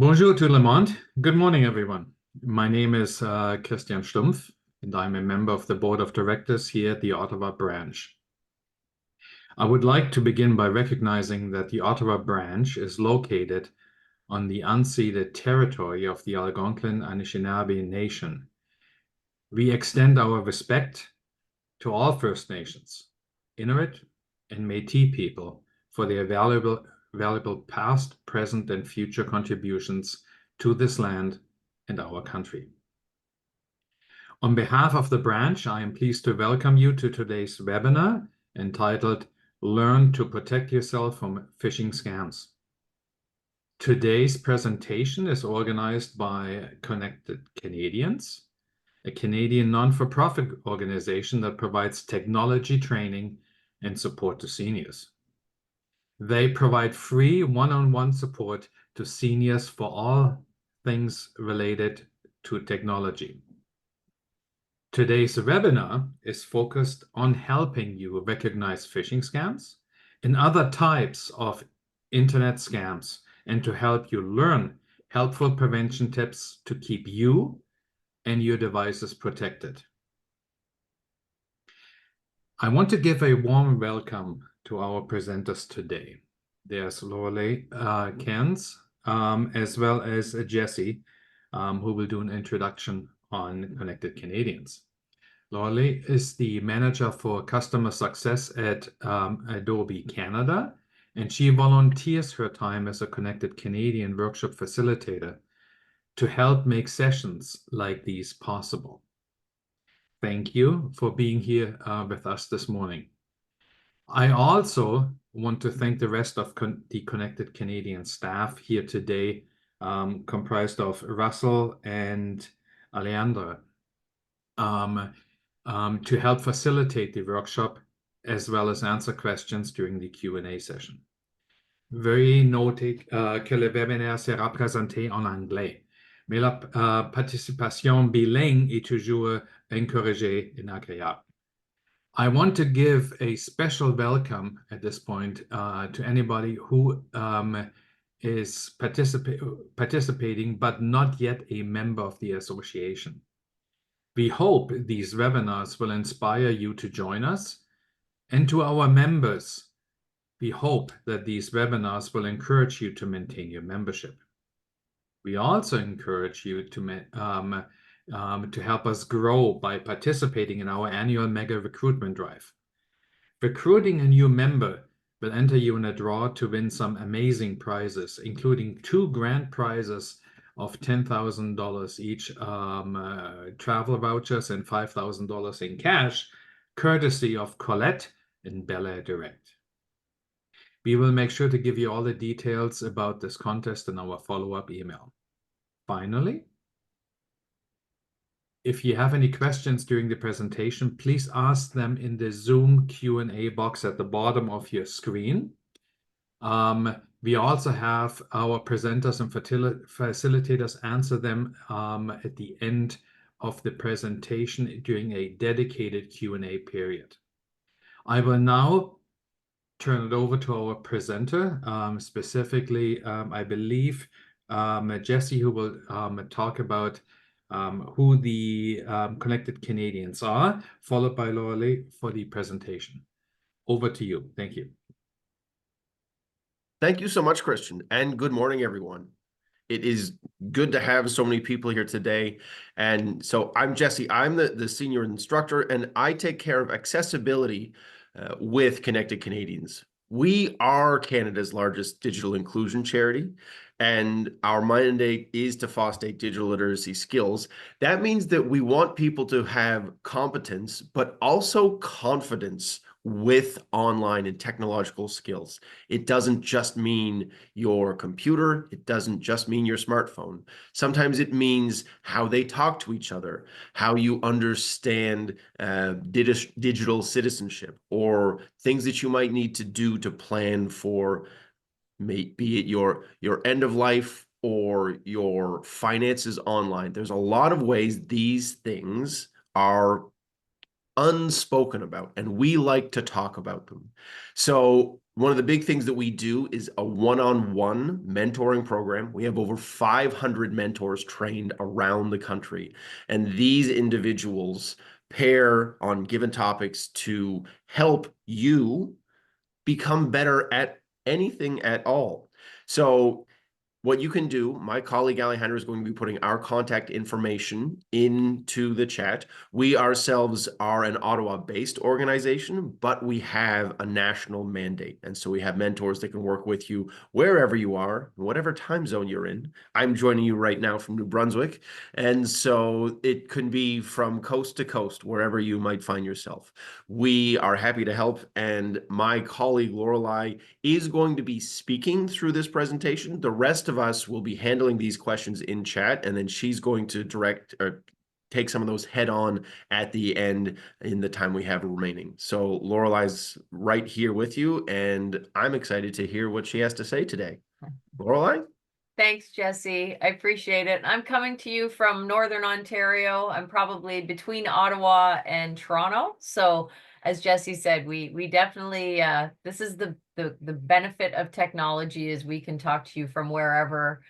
Bonjour tout le monde. Good morning, everyone. My name is Christian Stumpf, and I'm a member of the board of directors here at the Ottawa branch. I would like to begin by recognizing that the Ottawa branch is located on the unceded territory of the Algonquin Anishinaabe Nation. We extend our respect to all First Nations, Inuit, and Métis people for their valuable past, present, and future contributions to this land and our country. On behalf of the branch, I am pleased to welcome you to today's webinar entitled Learn to Protect Yourself from Phishing Scams. Today's presentation is organized by Connected Canadians, a Canadian non-for-profit organization that provides technology training and support to seniors. They provide free one-on-one support to seniors for all things related to technology. Today's webinar is focused on helping you recognize phishing scams and other types of internet scams, and to help you learn helpful prevention tips to keep you and your devices protected. I want to give a warm welcome to our presenters today. There's Lorelei Cairns, as well as Jesse, who will do an introduction on Connected Canadians. Lorelei is the manager for customer success at Adobe Canada, and she volunteers her time as a Connected Canadian workshop facilitator to help make sessions like these possible. Thank you for being here with us this morning. I also want to thank the rest of the Connected Canadian staff here today, comprised of Russell and Alejandra, to help facilitate the workshop as well as answer questions during the Q&A session. Veuillez noter que le webinaire sera présenté en anglais, mais la participation bilingue est toujours encouragée et agréable. I want to give a special welcome at this point to anybody who is participating but not yet a member of the association. We hope these webinars will inspire you to join us, and to our members, we hope that these webinars will encourage you to maintain your membership. We also encourage you to help us grow by participating in our annual mega recruitment drive. Recruiting a new member will enter you in a draw to win some amazing prizes, including 2 grand prizes of $10,000 each, travel vouchers, and $5,000 in cash, courtesy of Colette and Bella Direct. We will make sure to give you all the details about this contest in our follow-up email. Finally, if you have any questions during the presentation, please ask them in the Zoom Q&A box at the bottom of your screen. We also have our presenters and facilitators answer them at the end of the presentation during a dedicated Q&A period. I will now turn it over to our presenter, specifically, I believe, Jesse, who will talk about who the Connected Canadians are, followed by Lorelei for the presentation. Over to you. Thank you. Thank you so much, Christian, and good morning, everyone. It is good to have so many people here today. And so I'm Jesse. I'm the senior instructor, and I take care of accessibility with Connected Canadians. We are Canada's largest digital inclusion charity, and our mandate is to foster digital literacy skills. That means that we want people to have competence, but also confidence with online and technological skills. It doesn't just mean your computer. It doesn't just mean your smartphone. Sometimes it means how they talk to each other, how you understand digital citizenship, or things that you might need to do to plan for, be it your end of life or your finances online. There's a lot of ways these things are unspoken about, and we like to talk about them. So one of the big things that we do is a one-on-one mentoring program. We have over 500 mentors trained around the country, and these individuals pair on given topics to help you become better at anything at all. So what you can do, my colleague Alejandra is going to be putting our contact information into the chat. We ourselves are an Ottawa-based organization, but we have a national mandate. And so we have mentors that can work with you wherever you are, whatever time zone you're in. I'm joining you right now from New Brunswick. And so it can be from coast to coast, wherever you might find yourself. We are happy to help. And my colleague Lorelei is going to be speaking through this presentation. The rest of us will be handling these questions in chat, and then she's going to direct or take some of those head on at the end in the time we have remaining. So Lorelei's right here with you, and I'm excited to hear what she has to say today. Lorelei? Thanks, Jesse. I appreciate it. I'm coming to you from Northern Ontario. I'm probably between Ottawa and Toronto. So as Jesse said, we definitely, this is the benefit of technology is we can talk to you from wherever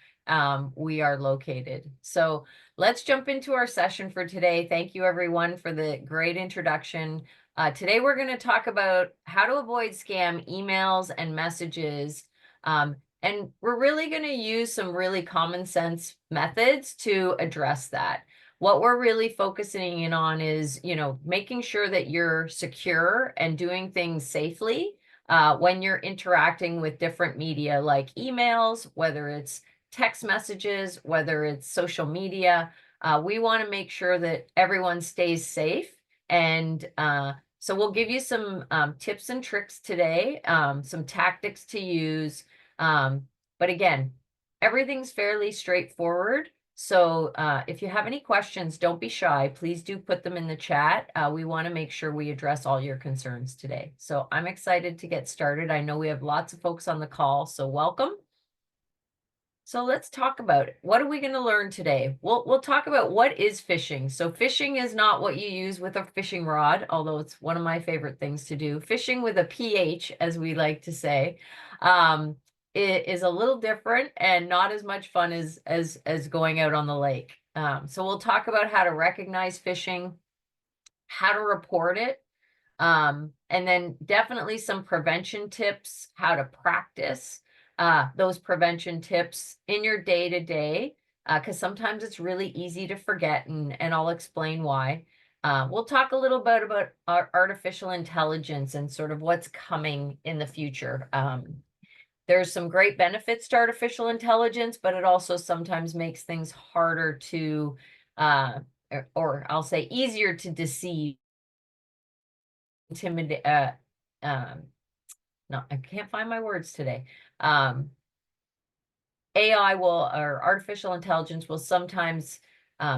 we are located. So let's jump into our session for today. Thank you everyone for the great introduction. Today we're going to talk about how to avoid scam emails and messages. And we're really going to use some really common sense methods to address that. What we're really focusing in on is, making sure that you're secure and doing things safely when you're interacting with different media like emails, whether it's text messages, whether it's social media. We want to make sure that everyone stays safe. And so we'll give you some tips and tricks today, some tactics to use. But again, everything's fairly straightforward. So if you have any questions, don't be shy. Please do put them in the chat. We want to make sure we address all your concerns today. So I'm excited to get started. I know we have lots of folks on the call, so welcome. So let's talk about it. What are we going to learn today? We'll talk about what is phishing. So phishing is not what you use with a fishing rod, although it's one of my favorite things to do. Phishing with a PH, as we like to say. It is a little different and not as much fun as going out on the lake. So we'll talk about how to recognize phishing, how to report it, and then definitely some prevention tips, how to practice those prevention tips in your day-to-day, because sometimes it's really easy to forget, and I'll explain why. We'll talk a little bit about artificial intelligence and sort of what's coming in the future. There's some great benefits to artificial intelligence, but it also sometimes makes things harder to, or I'll say easier to deceive, intimidate. No, I can't find my words today. AI will, or artificial intelligence will sometimes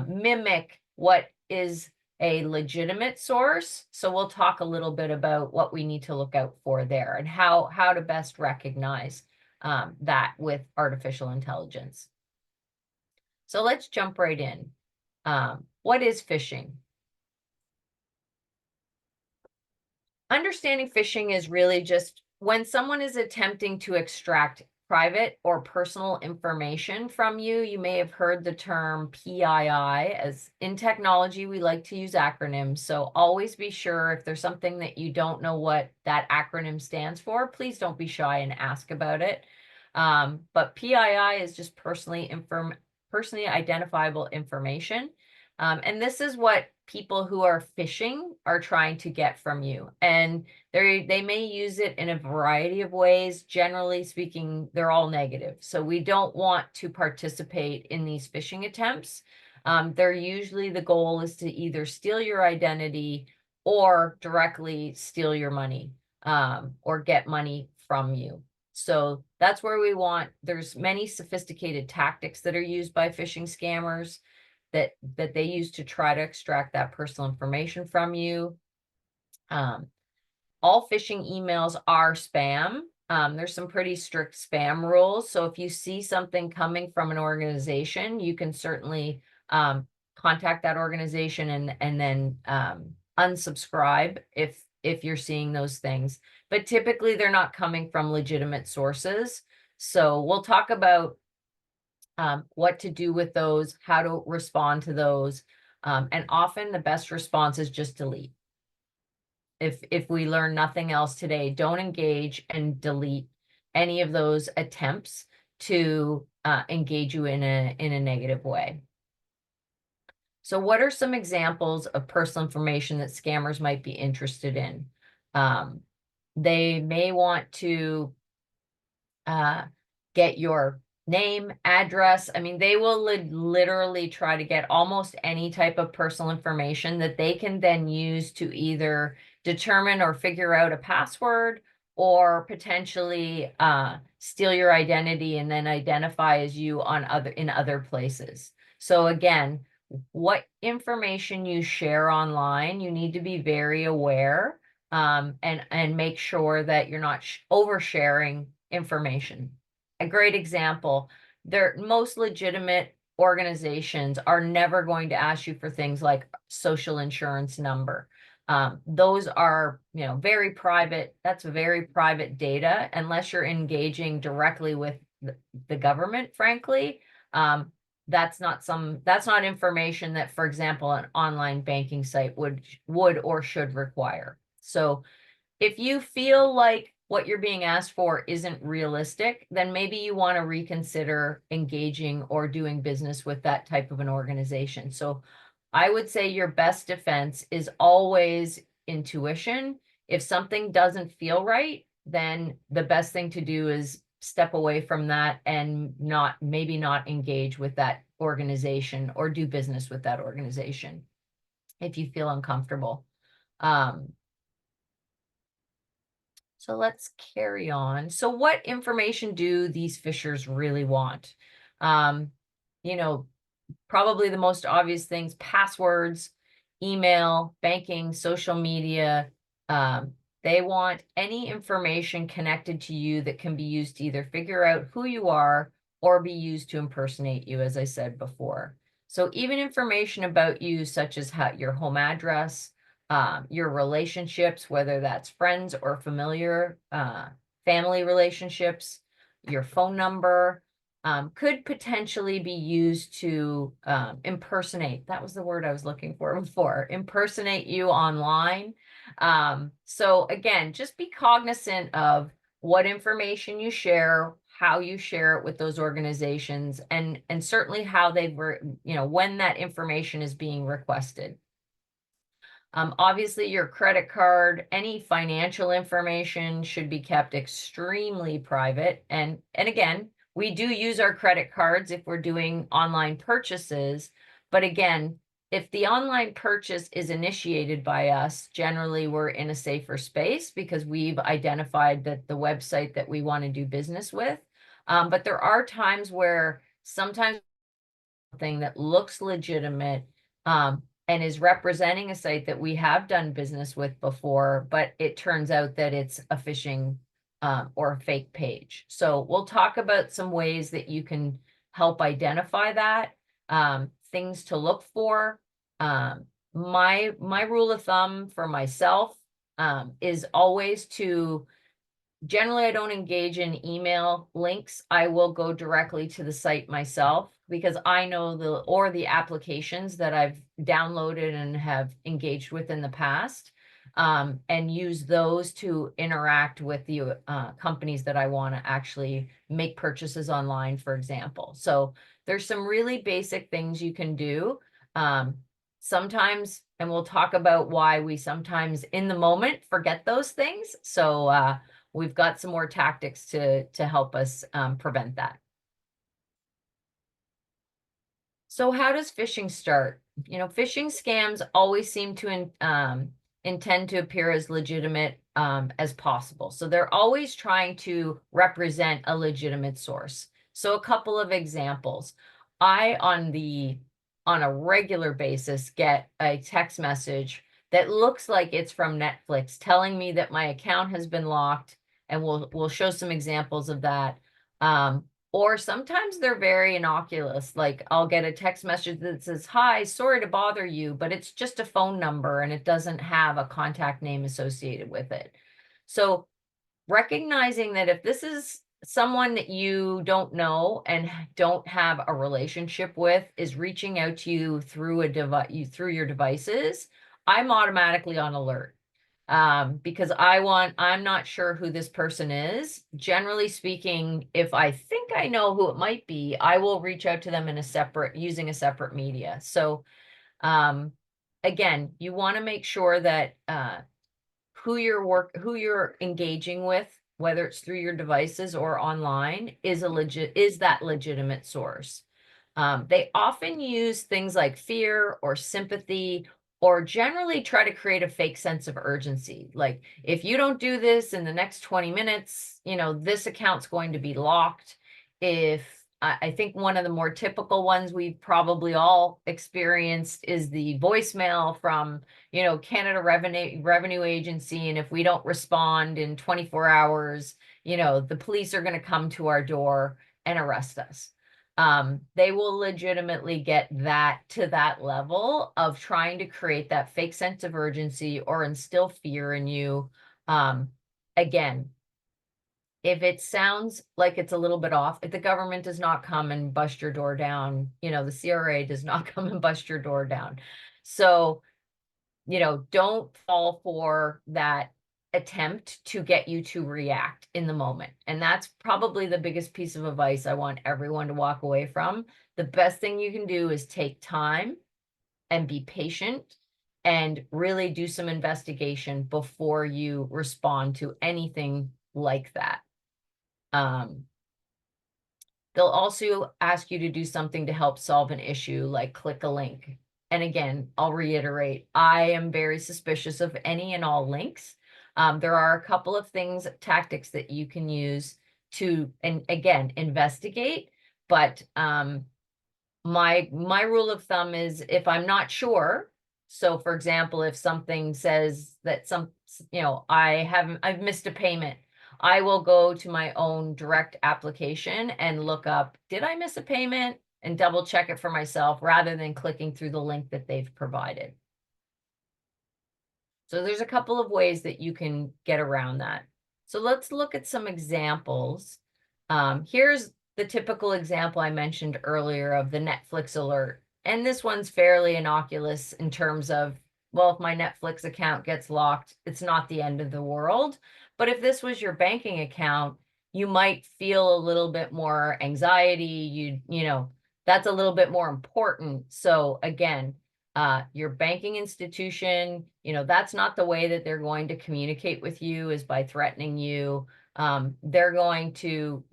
mimic what is a legitimate source. So we'll talk a little bit about what we need to look out for there and how to best recognize that with artificial intelligence. So let's jump right in. What is phishing? Understanding phishing is really just when someone is attempting to extract private or personal information from you. You may have heard the term PII. As in technology, we like to use acronyms. So always be sure if there's something that you don't know what that acronym stands for, please don't be shy and ask about it. But PII is just personally identifiable information. And this is what people who are phishing are trying to get from you. And they may use it in a variety of ways. Generally speaking, they're all negative. So we don't want to participate in these phishing attempts. They're usually, the goal is to either steal your identity or directly steal your money, or get money from you. So that's where we want, there's many sophisticated tactics that are used by phishing scammers that they use to try to extract that personal information from you. All phishing emails are spam. There's some pretty strict spam rules. So if you see something coming from an organization, you can certainly contact that organization and then unsubscribe if if you're seeing those things, but typically they're not coming from legitimate sources. So we'll talk about what to do with those, how to respond to those. And often the best response is just delete. If we learn nothing else today, don't engage and delete any of those attempts to engage you in a negative way. So what are some examples of personal information that scammers might be interested in? They may want to get your name, address. I mean, they will literally try to get almost any type of personal information that they can then use to either determine or figure out a password, or potentially steal your identity and then identify as you on in other places. So again, what information you share online, you need to be very aware and make sure that you're not oversharing information. A great example, most legitimate organizations are never going to ask you for things like social insurance number. Those are, very private. That's very private data, unless you're engaging directly with the government, frankly. That's not information that, for example, an online banking site would or should require. So if you feel like what you're being asked for isn't realistic, then maybe you want to reconsider engaging or doing business with that type of an organization. So I would say your best defense is always intuition. If something doesn't feel right, then the best thing to do is step away from that and maybe not engage with that organization or do business with that organization if you feel uncomfortable. So let's carry on. So what information do these phishers really want? Probably the most obvious things: passwords, email, banking, social media. They want any information connected to you that can be used to either figure out who you are or be used to impersonate you, as I said before. So even information about you, such as your home address, your relationships, whether that's friends or familiar, family relationships, your phone number, could potentially be used to impersonate. That was the word I was looking for before. Impersonate you online. So again, just be cognizant of what information you share, how you share it with those organizations, and certainly how they were, when that information is being requested. Obviously, your credit card, any financial information should be kept extremely private. And again, we do use our credit cards if we're doing online purchases. But again, if the online purchase is initiated by us, generally we're in a safer space because we've identified that the website that we want to do business with. But there are times where sometimes something that looks legitimate and is representing a site that we have done business with before, but it turns out that it's a phishing or a fake page. So we'll talk about some ways that you can help identify that, things to look for. My rule of thumb for myself is always to, generally I don't engage in email links. I will go directly to the site myself because I know the applications that I've downloaded and have engaged with in the past, and use those to interact with the companies that I want to actually make purchases online, for example. So there's some really basic things you can do. Sometimes, and we'll talk about why we sometimes in the moment forget those things. So we've got some more tactics to help us prevent that. So how does phishing start? Phishing scams always seem to intend to appear as legitimate as possible. So they're always trying to represent a legitimate source. So a couple of examples. I, on a regular basis, get a text message that looks like it's from Netflix telling me that my account has been locked, and we'll show some examples of that. Or sometimes they're very innocuous. Like I'll get a text message that says, "Hi, sorry to bother you," but it's just a phone number and it doesn't have a contact name associated with it. So recognizing that if this is someone that you don't know and don't have a relationship with is reaching out to you through a device, through your devices, I'm automatically on alert. Because I'm not sure who this person is. Generally speaking, if I think I know who it might be, I will reach out to them in using a separate media. So, again, you want to make sure that, who you're engaging with, whether it's through your devices or online, is that legitimate source. They often use things like fear or sympathy, or generally try to create a fake sense of urgency. Like, if you don't do this in the next 20 minutes, this account's going to be locked. I think one of the more typical ones we've probably all experienced is the voicemail from, Canada Revenue Agency. And if we don't respond in 24 hours, the police are going to come to our door and arrest us. They will legitimately get to that level of trying to create that fake sense of urgency or instill fear in you. Again, if it sounds like it's a little bit off, if the government does not come and bust your door down, the CRA does not come and bust your door down. So, don't fall for that attempt to get you to react in the moment. And that's probably the biggest piece of advice I want everyone to walk away from. The best thing you can do is take time and be patient and really do some investigation before you respond to anything like that. They'll also ask you to do something to help solve an issue, like click a link. And again, I'll reiterate, I am very suspicious of any and all links. There are a couple of tactics that you can use to, and again, investigate. But my rule of thumb is, if I'm not sure, so for example, if something says that I've missed a payment, I will go to my own direct application and look up, did I miss a payment, and double check it for myself rather than clicking through the link that they've provided. So there's a couple of ways that you can get around that. So let's look at some examples. Here's the typical example I mentioned earlier of the Netflix alert. And this one's fairly innocuous in terms of, well, if my Netflix account gets locked, it's not the end of the world. But if this was your banking account, you might feel a little bit more anxiety. That's a little bit more important. So again, your banking institution, that's not the way that they're going to communicate with you, is by threatening you. They're going to,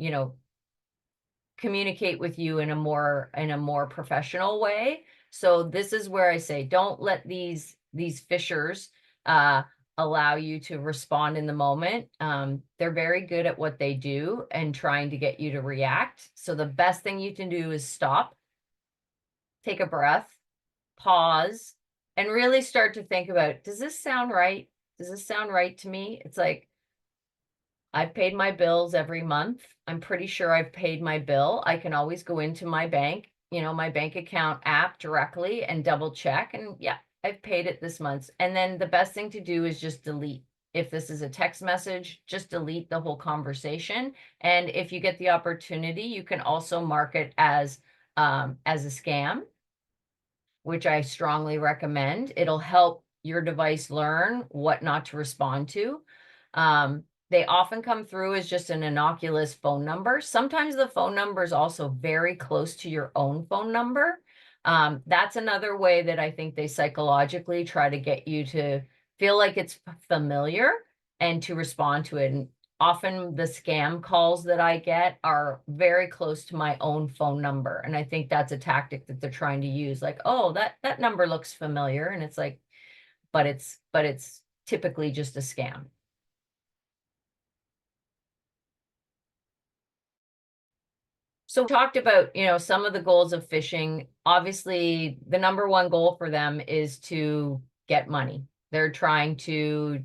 communicate with you in a more professional way. So this is where I say, don't let these fishers allow you to respond in the moment. They're very good at what they do and trying to get you to react. So the best thing you can do is stop, take a breath, pause, and really start to think about, does this sound right? Does this sound right to me? It's like, I've paid my bills every month. I'm pretty sure I've paid my bill. I can always go into my bank, my bank account app directly and double check. And yeah, I've paid it this month. And then the best thing to do is just delete. If this is a text message, just delete the whole conversation. And if you get the opportunity, you can also mark it as a scam, which I strongly recommend. It'll help your device learn what not to respond to. They often come through as just an innocuous phone number. Sometimes the phone number is also very close to your own phone number. That's another way that I think they psychologically try to get you to feel like it's familiar and to respond to it. And often the scam calls that I get are very close to my own phone number. And I think that's a tactic that they're trying to use. Like, oh, that number looks familiar. And it's like, but it's typically just a scam. So we talked about, some of the goals of phishing. Obviously, the number one goal for them is to get money. They're trying to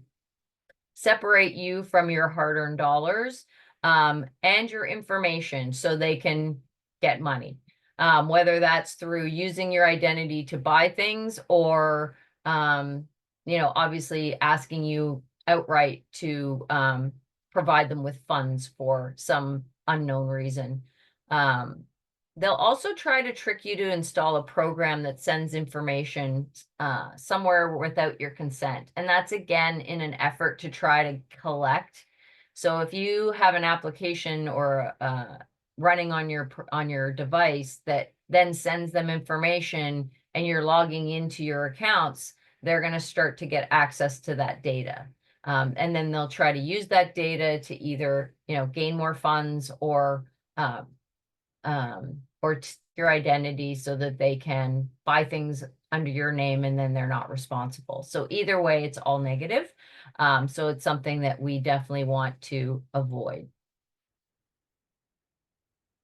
separate you from your hard-earned dollars. and your information so they can get money. Whether that's through using your identity to buy things or, obviously asking you outright to provide them with funds for some unknown reason. They'll also try to trick you to install a program that sends information somewhere without your consent. And that's again in an effort to try to collect. So if you have an application or running on your device that then sends them information and you're logging into your accounts, they're going to start to get access to that data. And then they'll try to use that data to either, gain more funds or your identity so that they can buy things under your name and then they're not responsible. So either way, it's all negative. So it's something that we definitely want to avoid.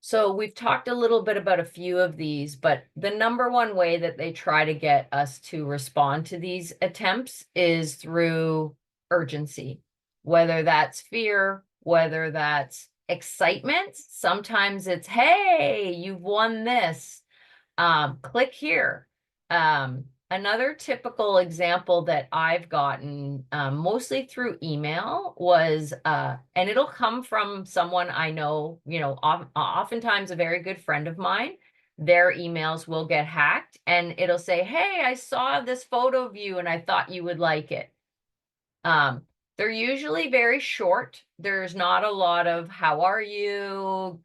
So we've talked a little bit about a few of these, but the number one way that they try to get us to respond to these attempts is through urgency, whether that's fear, whether that's excitement. Sometimes it's, hey, you've won this. Click here. Another typical example that I've gotten mostly through email was, and it'll come from someone I know, oftentimes a very good friend of mine. Their emails will get hacked and it'll say, hey, I saw this photo of you and I thought you would like it. They're usually very short. There's not a lot of, how are you?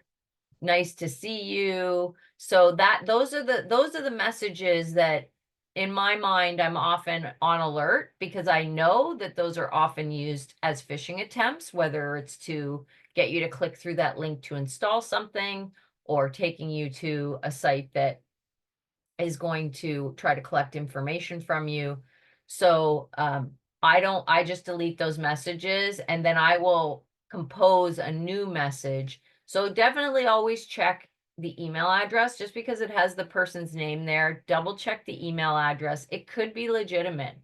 Nice to see you. So those are the messages that in my mind, I'm often on alert because I know that those are often used as phishing attempts, whether it's to get you to click through that link to install something or taking you to a site that is going to try to collect information from you. So I just delete those messages and then I will compose a new message. So definitely always check the email address. Just because it has the person's name there, double check the email address. It could be legitimate.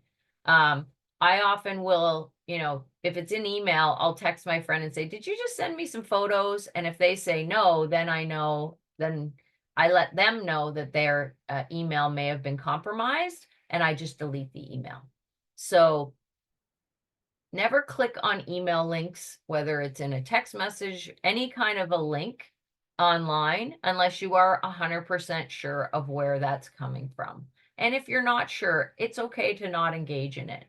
I often will, if it's in email, I'll text my friend and say, did you just send me some photos? And if they say no, then I know, then I let them know that their email may have been compromised and I just delete the email. So never click on email links, whether it's in a text message, any kind of a link online, unless you are 100% sure of where that's coming from. And if you're not sure, it's okay to not engage in it.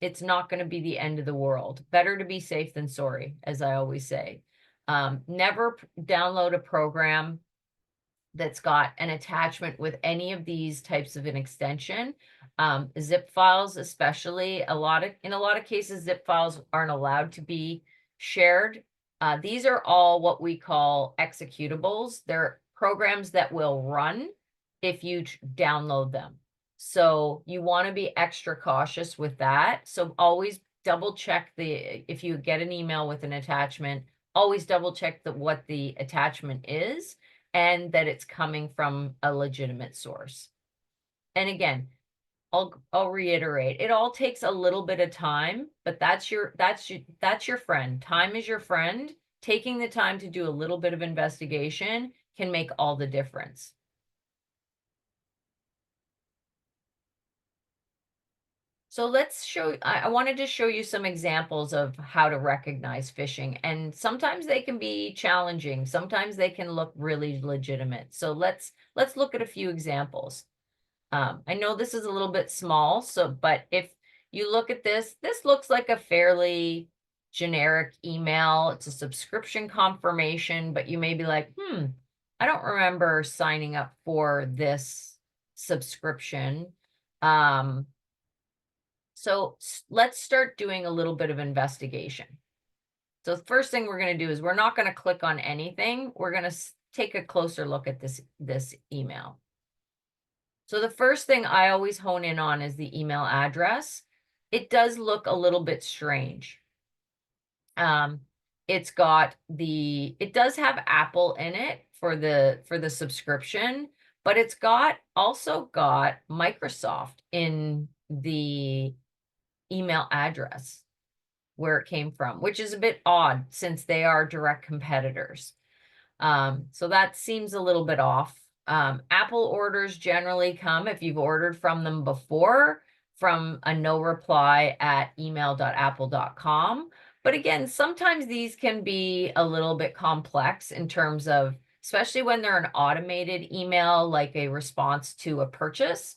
It's not going to be the end of the world. Better to be safe than sorry, as I always say. Never download a program that's got an attachment with any of these types of an extension. Zip files, especially, in a lot of cases, zip files aren't allowed to be shared. These are all what we call executables. They're programs that will run if you download them. So you want to be extra cautious with that. So always double check if you get an email with an attachment, always double check what the attachment is and that it's coming from a legitimate source. And again, I'll reiterate, it all takes a little bit of time, but that's your friend. Time is your friend. Taking the time to do a little bit of investigation can make all the difference. So I wanted to show you some examples of how to recognize phishing. And sometimes they can be challenging. Sometimes they can look really legitimate. So let's look at a few examples. I know this is a little bit small, but if you look at this looks like a fairly generic email. It's a subscription confirmation, but you may be like, I don't remember signing up for this subscription. So let's start doing a little bit of investigation. So the first thing we're going to do is we're not going to click on anything. We're going to take a closer look at this email. So the first thing I always hone in on is the email address. It does look a little bit strange. It does have Apple in it for the subscription, but it's also got Microsoft in the email address. where it came from, which is a bit odd since they are direct competitors. So that seems a little bit off. Apple orders generally come, if you've ordered from them before, from a no reply at email.apple.com. But again, sometimes these can be a little bit complex in terms of, especially when they're an automated email, like a response to a purchase.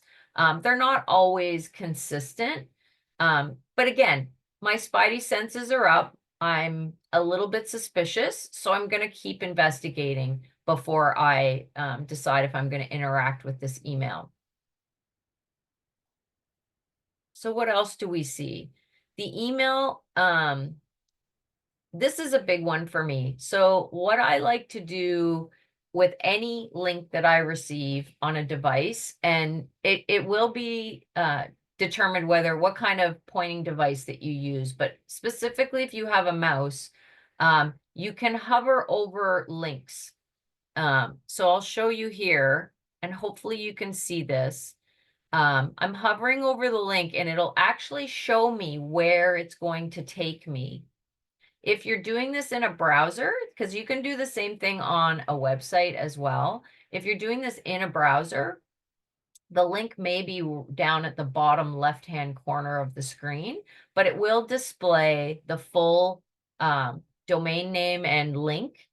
They're not always consistent. But again, my spidey senses are up. I'm a little bit suspicious, so I'm going to keep investigating before I decide if I'm going to interact with this email. So what else do we see? The email, this is a big one for me. So what I like to do with any link that I receive on a device, and it will be determined what kind of pointing device that you use, but specifically if you have a mouse, you can hover over links. So I'll show you here, and hopefully you can see this. I'm hovering over the link and it'll actually show me where it's going to take me. If you're doing this in a browser, because you can do the same thing on a website as well. If you're doing this in a browser, the link may be down at the bottom left-hand corner of the screen, but it will display the full domain name and link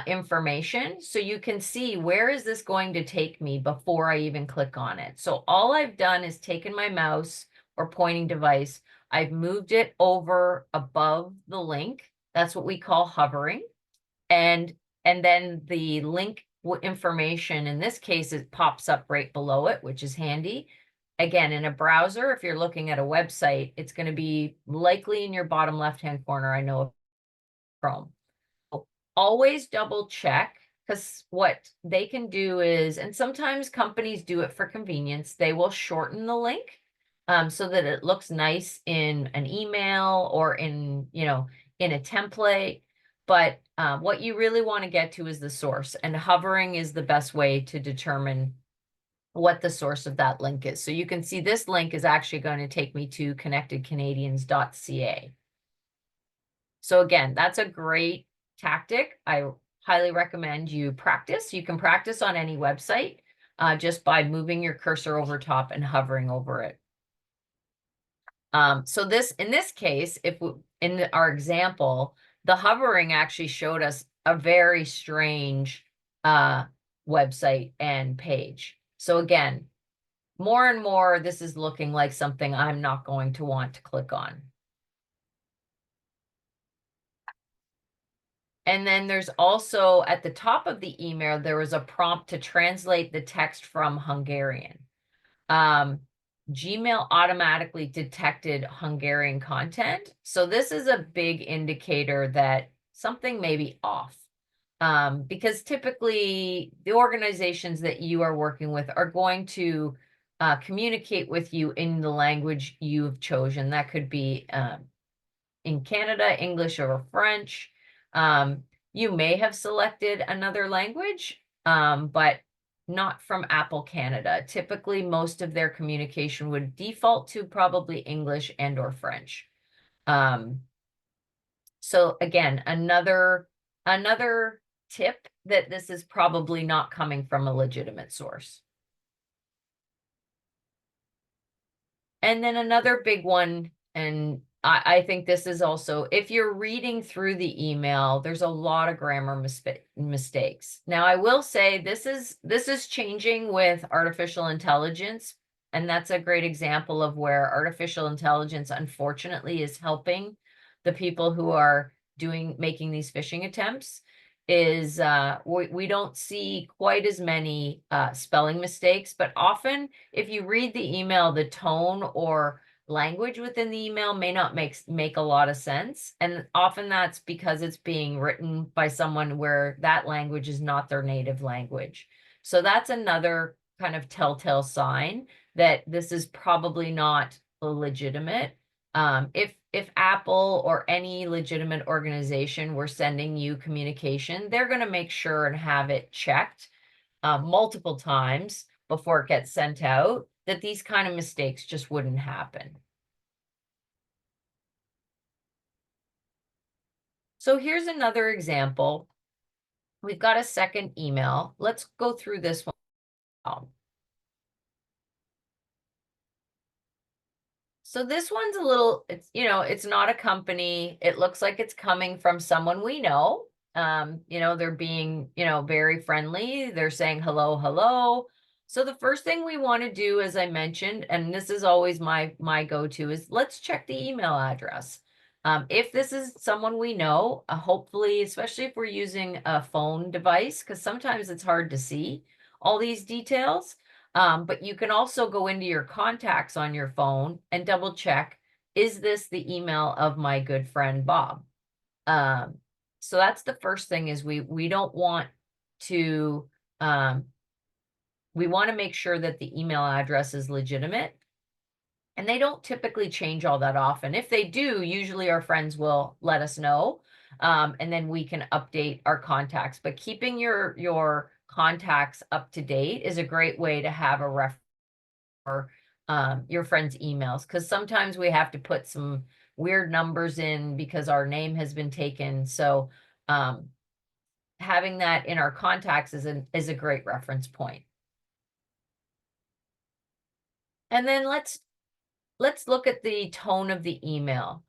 information. So you can see where is this going to take me before I even click on it. So all I've done is taken my mouse or pointing device, I've moved it over above the link. That's what we call hovering. And then the link information, in this case, it pops up right below it, which is handy. Again, in a browser, if you're looking at a website, it's going to be likely in your bottom left-hand corner. I know Chrome. Always double check, because what they can do is, and sometimes companies do it for convenience, they will shorten the link so that it looks nice in an email or in a template. But what you really want to get to is the source, and hovering is the best way to determine what the source of that link is. So you can see this link is actually going to take me to connectedcanadians.ca. So again, that's a great tactic. I highly recommend you practice. You can practice on any website just by moving your cursor over top and hovering over it. So in this case, in our example, the hovering actually showed us a very strange website and page. So again, more and more, this is looking like something I'm not going to want to click on. And then there's also, at the top of the email, there was a prompt to translate the text from Hungarian. Gmail automatically detected Hungarian content. So this is a big indicator that something may be off. Because typically the organizations that you are working with are going to communicate with you in the language you've chosen. That could be in Canada, English or French. You may have selected another language, but not from Apple Canada. Typically, most of their communication would default to probably English and or French. So again, another tip that this is probably not coming from a legitimate source. And then another big one, and I think this is also, if you're reading through the email, there's a lot of grammar mistakes. Now, I will say this is changing with artificial intelligence, and that's a great example of where artificial intelligence, unfortunately, is helping the people who are making these phishing attempts. Is we don't see quite as many spelling mistakes, but often if you read the email, the tone or language within the email may not make a lot of sense. And often that's because it's being written by someone where that language is not their native language. So that's another kind of telltale sign that this is probably not legitimate. If Apple or any legitimate organization were sending you communication, they're going to make sure and have it checked multiple times before it gets sent out, that these kind of mistakes just wouldn't happen. So here's another example. We've got a second email. Let's go through this one. So this one's a little, it's, it's not a company. It looks like it's coming from someone we know. They're being, very friendly. They're saying hello, hello. So the first thing we want to do, as I mentioned, and this is always my go-to, is let's check the email address. If this is someone we know, hopefully, especially if we're using a phone device, because sometimes it's hard to see all these details. But you can also go into your contacts on your phone and double check, is this the email of my good friend Bob? So that's the first thing, is we don't want to, we want to make sure that the email address is legitimate. And they don't typically change all that often. If they do, usually our friends will let us know. And then we can update our contacts. But keeping your contacts up to date is a great way to have a reference for your friends' emails. Because sometimes we have to put some weird numbers in because our name has been taken. So having that in our contacts is a great reference point. And then let's look at the tone of the email.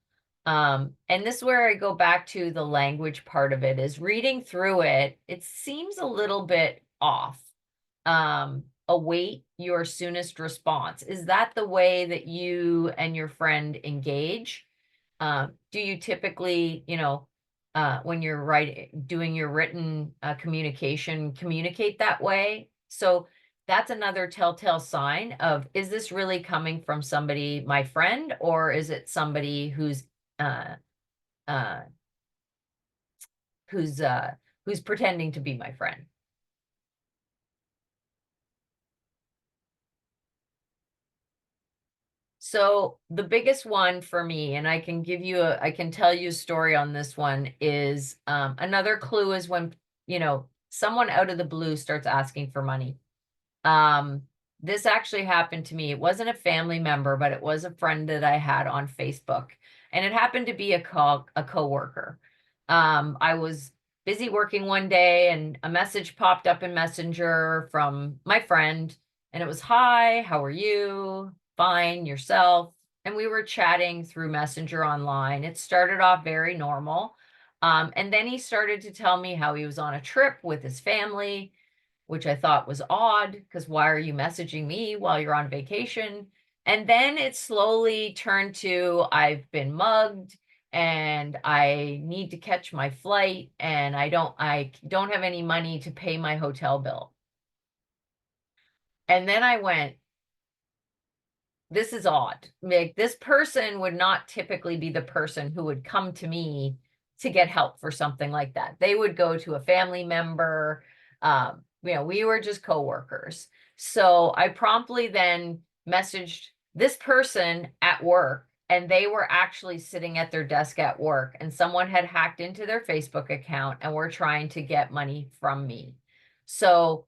And this is where I go back to the language part of it, is reading through it. It seems a little bit off. Await your soonest response. Is that the way that you and your friend engage? Do you typically, when you're doing your written communication, communicate that way? So that's another telltale sign of, is this really coming from somebody, my friend, or is it somebody who's pretending to be my friend? So the biggest one for me, and I can tell you a story on this one, is another clue is when, someone out of the blue starts asking for money. This actually happened to me. It wasn't a family member, but it was a friend that I had on Facebook, and it happened to be a coworker. I was busy working one day, and a message popped up in Messenger from my friend, and it was, "Hi, how are you? Fine, yourself?" And we were chatting through Messenger online. It started off very normal. And then he started to tell me how he was on a trip with his family, which I thought was odd, because why are you messaging me while you're on vacation? And then it slowly turned to, I've been mugged and I need to catch my flight, and I don't have any money to pay my hotel bill. And then I went, this is odd. Like, this person would not typically be the person who would come to me to get help for something like that. They would go to a family member. We were just coworkers. So I promptly then messaged this person at work, and they were actually sitting at their desk at work, and someone had hacked into their Facebook account and were trying to get money from me. So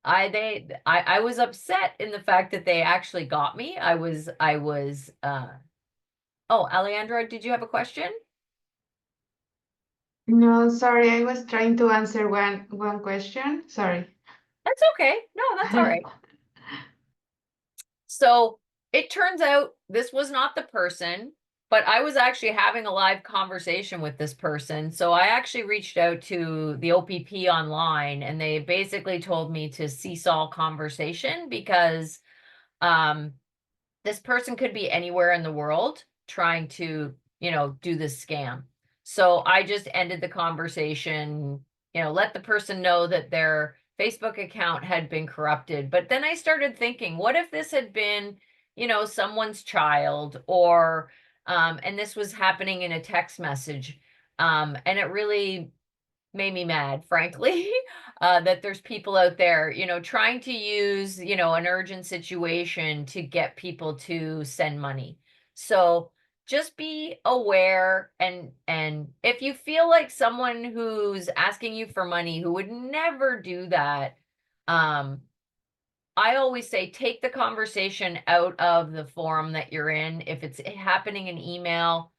I was upset in the fact that they actually got me. Oh, Alejandra, did you have a question? No, sorry, I was trying to answer one question. Sorry. That's okay. No, that's all right. So it turns out this was not the person, but I was actually having a live conversation with this person. So I actually reached out to the OPP online, and they basically told me to cease all conversation, because this person could be anywhere in the world trying to, do this scam. So I just ended the conversation, let the person know that their Facebook account had been corrupted. But then I started thinking, what if this had been, someone's child, or, and this was happening in a text message. And it really made me mad, frankly, that there's people out there, trying to use, an urgent situation to get people to send money. So just be aware, and if you feel like someone who's asking you for money who would never do that, I always say, take the conversation out of the forum that you're in. If it's happening in email,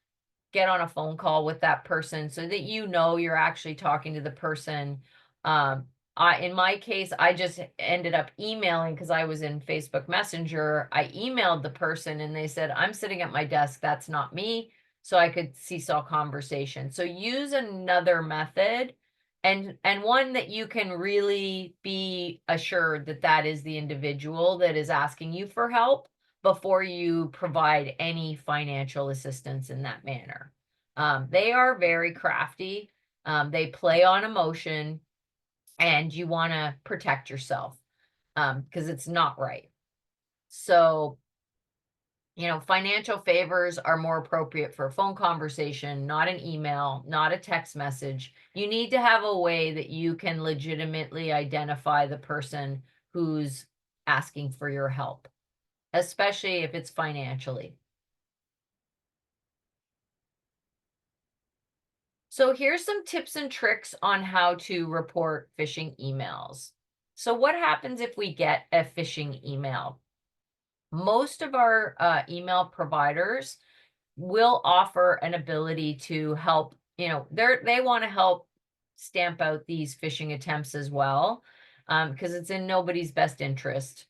get on a phone call with that person so that you know you're actually talking to the person. In my case, I just ended up emailing because I was in Facebook Messenger. I emailed the person and they said, I'm sitting at my desk. That's not me. So I could seesaw conversation. So use another method and one that you can really be assured that that is the individual that is asking you for help before you provide any financial assistance in that manner. They are very crafty. They play on emotion, and you want to protect yourself because it's not right. So, you know, financial favors are more appropriate for a phone conversation, not an email, not a text message. You need to have a way that you can legitimately identify the person who's asking for your help, especially if it's financially. So here's some tips and tricks on how to report phishing emails. So what happens if we get a phishing email? Most of our email providers will offer an ability to help, you know, they want to help stamp out these phishing attempts as well, because it's in nobody's best interest.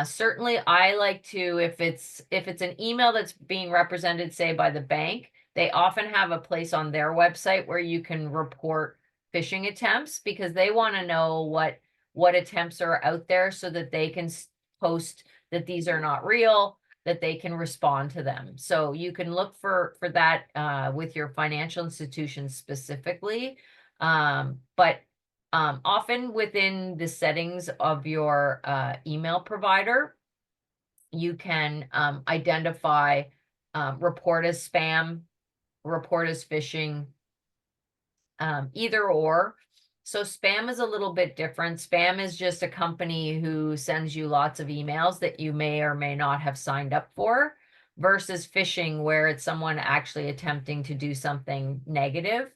Certainly, I like to, if it's an email that's being represented, say, by the bank, they often have a place on their website where you can report phishing attempts because they want to know what attempts are out there so that they can post that these are not real, that they can respond to them. So you can look for that with your financial institution specifically. But often within the settings of your email provider, you can identify report as spam, report as phishing, either or. So spam is a little bit different. Spam is just a company who sends you lots of emails that you may or may not have signed up for, versus phishing, where it's someone actually attempting to do something negative.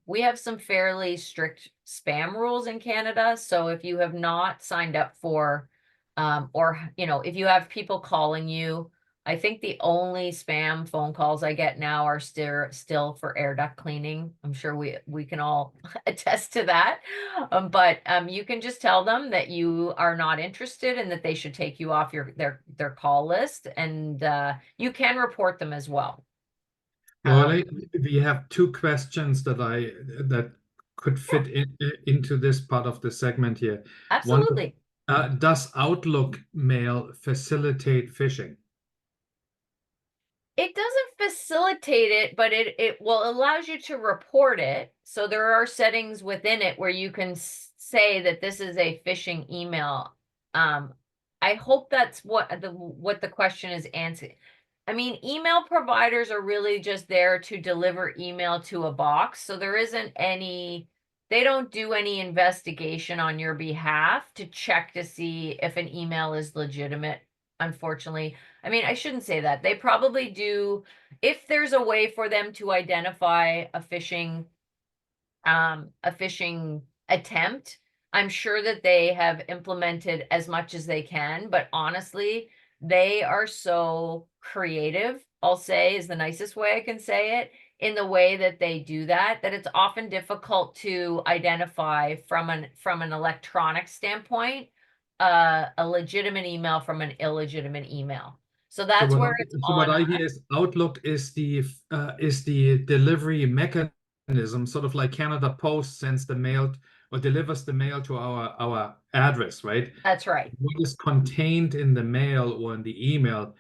We have some fairly strict spam rules in Canada. So if you have not signed up for, or, you know, if you have people calling you, I think the only spam phone calls I get now are still for air duct cleaning. I'm sure we can all attest to that. But you can just tell them that you are not interested and that they should take you off their call list, and you can report them as well. Well, we have two questions that could fit into this part of the segment here. Absolutely. One, does Outlook mail facilitate phishing? It doesn't facilitate it, but it allows you to report it. So there are settings within it where you can say that this is a phishing email. I hope that's what the question is answering. I mean, email providers are really just there to deliver email to a box. So there isn't they don't do any investigation on your behalf to check to see if an email is legitimate, unfortunately. I mean, I shouldn't say that. They probably do, if there's a way for them to identify a phishing attempt. I'm sure that they have implemented as much as they can, but honestly, they are so creative, I'll say, is the nicest way I can say it, in the way that they do that it's often difficult to identify from an electronic standpoint a legitimate email from an illegitimate email. So that's where it's on what I hear is Outlook is the delivery mechanism, sort of like Canada Post sends the mail or delivers the mail to our address, right? That's right. What is contained in the mail or in the email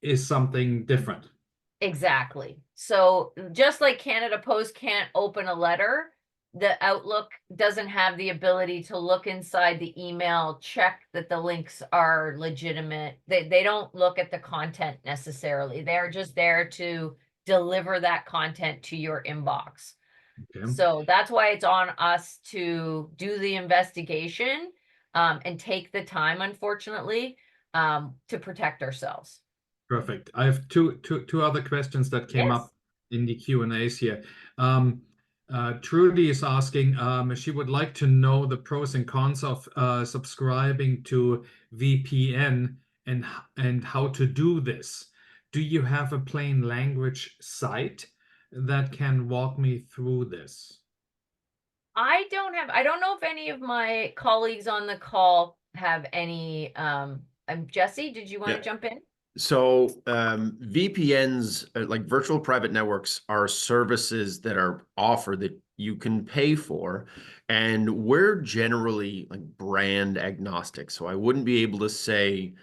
is something different. Exactly. So just like Canada Post can't open a letter, the Outlook doesn't have the ability to look inside the email, check that the links are legitimate. They don't look at the content necessarily. They're just there to deliver that content to your inbox. Okay. So that's why it's on us to do the investigation and take the time, unfortunately, to protect ourselves. Perfect. I have two other questions that came up in the Q&As here. Trudy is asking, she would like to know the pros and cons of subscribing to VPN and how to do this. Do you have a plain language site that can walk me through this? I don't know if any of my colleagues on the call have any, Jesse, did you want to Yeah. jump in? So VPNs, like virtual private networks, are services that are offered that you can pay for, and we're generally like brand agnostic. So I wouldn't be able to say,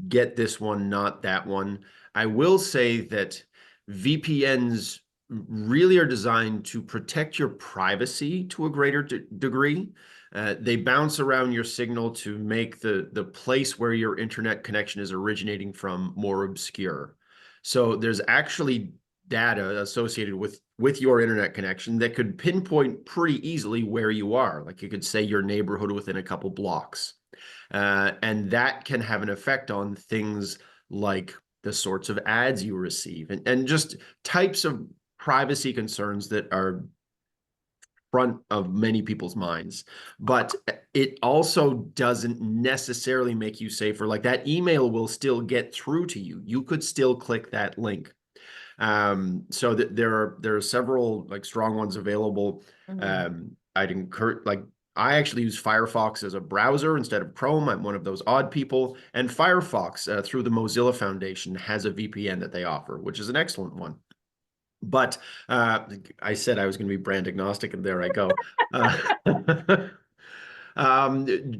get this one, not that one. I will say that VPNs really are designed to protect your privacy to a greater degree. They bounce around your signal to make the place where your internet connection is originating from more obscure. So there's actually data associated with your internet connection that could pinpoint pretty easily where you are. Like you could say your neighborhood within a couple blocks. And that can have an effect on things like the sorts of ads you receive and just types of privacy concerns that are front of many people's minds. But it also doesn't necessarily make you safer. Like that email will still get through to you. You could still click that link. So there are several like strong ones available. I'd encourage, like, I actually use Firefox as a browser instead of Chrome. I'm one of those odd people. And Firefox, through the Mozilla Foundation, has a VPN that they offer, which is an excellent one. But I said I was going to be brand agnostic, and there I go.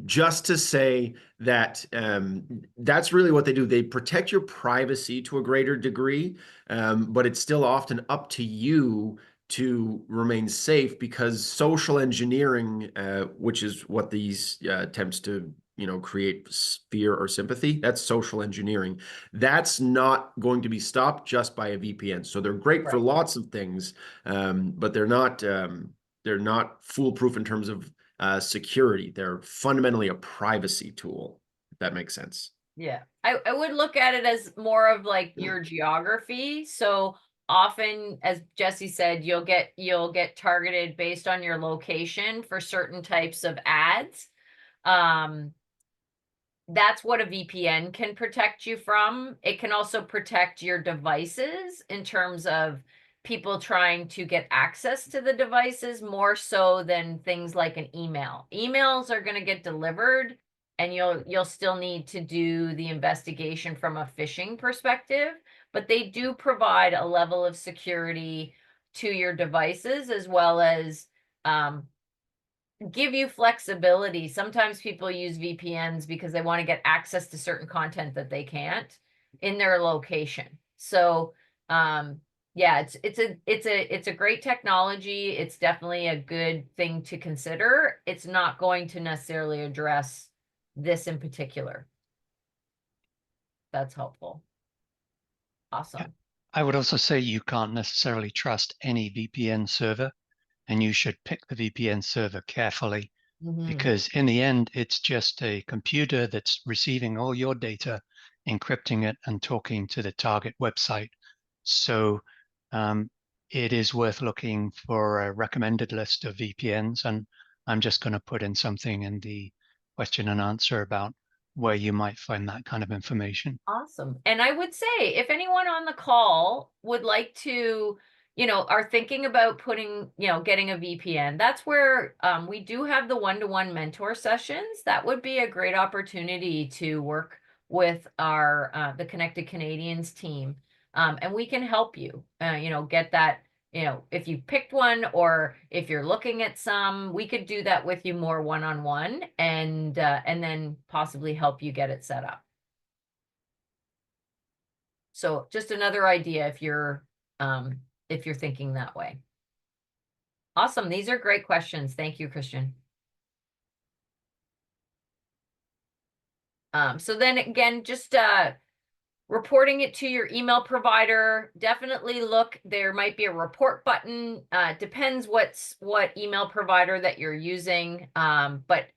Just to say that that's really what they do. They protect your privacy to a greater degree, but it's still often up to you to remain safe, because social engineering, which is what these attempts to create fear or sympathy, that's social engineering. That's not going to be stopped just by a VPN. So they're great for lots of things, but they're not foolproof in terms of security. They're fundamentally a privacy tool, if that makes sense. Yeah, I would look at it as more of like your geography. So often, as Jesse said, you'll get targeted based on your location for certain types of ads. That's what a VPN can protect you from. It can also protect your devices in terms of people trying to get access to the devices more so than things like an email. Emails are going to get delivered, and you'll still need to do the investigation from a phishing perspective, but they do provide a level of security to your devices, as well as give you flexibility. Sometimes people use VPNs because they want to get access to certain content that they can't in their location. So yeah, it's a great technology. It's definitely a good thing to consider. It's not going to necessarily address this in particular. That's helpful. Awesome. Yeah. I would also say you can't necessarily trust any VPN server, and you should pick the VPN server carefully, because in the end, it's just a computer that's receiving all your data, encrypting it, and talking to the target website. So it is worth looking for a recommended list of VPNs, and I'm just going to put in something in the question and answer about where you might find that kind of information. Awesome. And I would say, if anyone on the call would like to, are thinking about putting, getting a VPN, that's where we do have the one-to-one mentor sessions. That would be a great opportunity to work with the Connected Canadians team. And we can help you, get that, if you picked one, or if you're looking at some, we could do that with you more one-on-one, and then possibly help you get it set up. So just another idea if you're thinking that way. Awesome. These are great questions. Thank you, Christian. So then again, just reporting it to your email provider. Definitely look, there might be a report button. Depends what email provider that you're using. But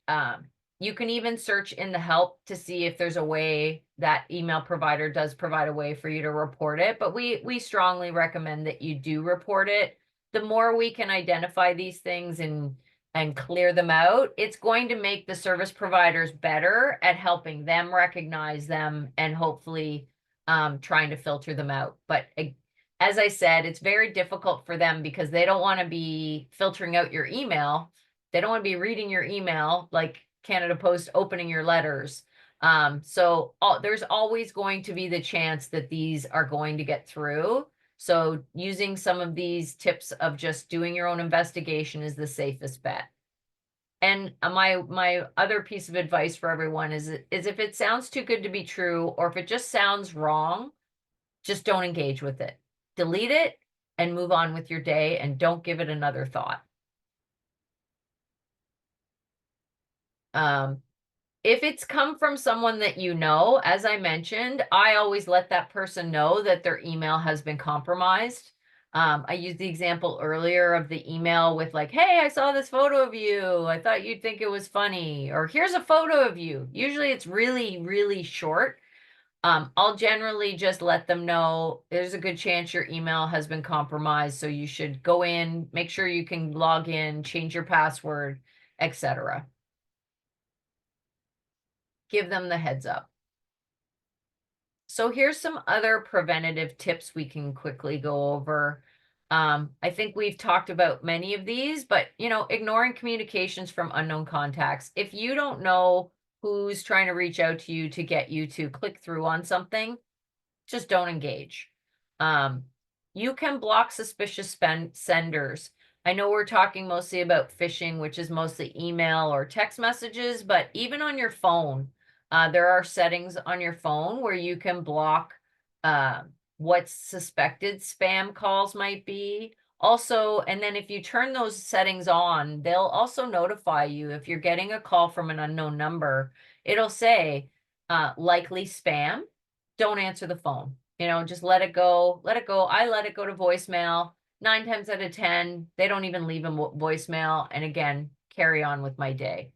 you can even search in the help to see if there's a way that email provider does provide a way for you to report it. But we strongly recommend that you do report it. The more we can identify these things and clear them out, it's going to make the service providers better at helping them recognize them and hopefully trying to filter them out. But as I said, it's very difficult for them because they don't want to be filtering out your email. They don't want to be reading your email like Canada Post opening your letters. So there's always going to be the chance that these are going to get through. So using some of these tips of just doing your own investigation is the safest bet. And my other piece of advice for everyone is if it sounds too good to be true, or if it just sounds wrong, just don't engage with it. Delete it and move on with your day, and don't give it another thought. If it's come from someone that you know, as I mentioned, I always let that person know that their email has been compromised. I used the example earlier of the email with like, hey, I saw this photo of you. I thought you'd think it was funny. Or here's a photo of you. Usually it's really, really short. I'll generally just let them know there's a good chance your email has been compromised. So you should go in, make sure you can log in, change your password, etc. Give them the heads up. So here's some other preventative tips we can quickly go over. I think we've talked about many of these, but ignoring communications from unknown contacts. If you don't know who's trying to reach out to you to get you to click through on something, just don't engage. You can block suspicious senders. I know we're talking mostly about phishing, which is mostly email or text messages, but even on your phone, there are settings on your phone where you can block what suspected spam calls might be. Also, and then if you turn those settings on, they'll also notify you if you're getting a call from an unknown number. It'll say likely spam. Don't answer the phone. Just let it go. Let it go. I let it go to voicemail. 9 times out of 10, they don't even leave a voicemail. And again, carry on with my day.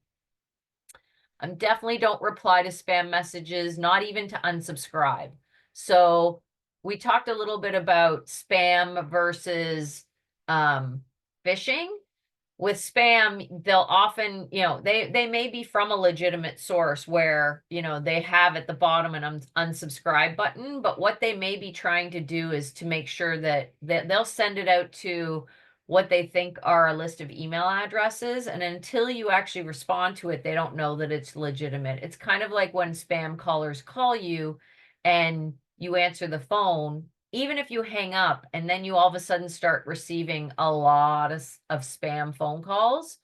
Definitely don't reply to spam messages, not even to unsubscribe. So we talked a little bit about spam versus phishing. With spam, they'll often, they may be from a legitimate source where, they have at the bottom an unsubscribe button, but what they may be trying to do is to make sure that they'll send it out to what they think are a list of email addresses. And until you actually respond to it, they don't know that it's legitimate. It's kind of like when spam callers call you and you answer the phone, even if you hang up and then you all of a sudden start receiving a lot of spam phone calls,